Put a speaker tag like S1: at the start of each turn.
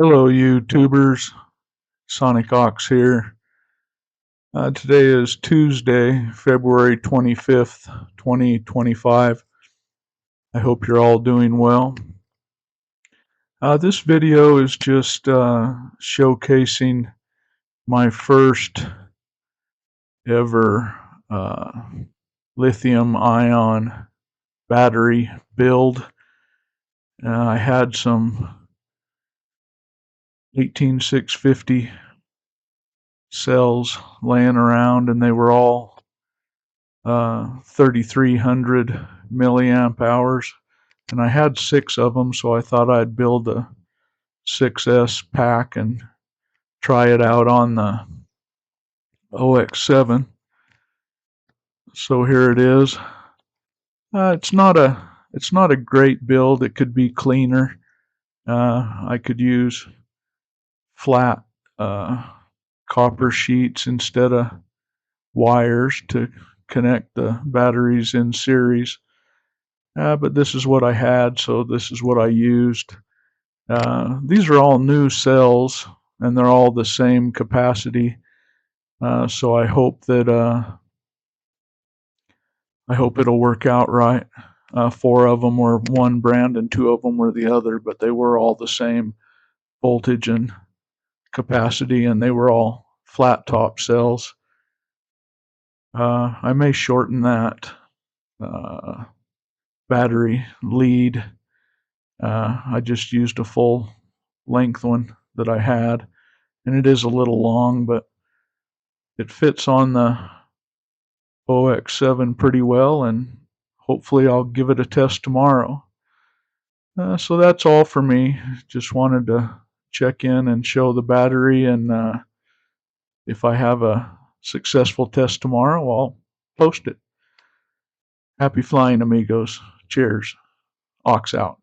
S1: Hello, YouTubers. Sonic Ox here. Today is Tuesday, February 25th, 2025. I hope you're all doing well. This video is just showcasing my first ever lithium-ion battery build. I had some 18650 cells laying around, and they were all 3,300 milliamp hours, and I had 6 of them, so I thought I'd build a 6S pack and try it out on the OX7. So here it is. It's not a great build. It could be cleaner. I could use flat copper sheets instead of wires to connect the batteries in series. But this is what I had, so this is what I used. These are all new cells, and they're all the same capacity. So I hope it'll work out right. 4 of them were one brand, and 2 of them were the other, but they were all the same voltage and capacity, and they were all flat top cells. I may shorten that battery lead. I just used a full length one that I had, and it is a little long, but it fits on the OX7 pretty well, and hopefully I'll give it a test tomorrow. So that's all for me. Just wanted to check in and show the battery, and if I have a successful test tomorrow, I'll post it. Happy flying, amigos. Cheers. Ox out.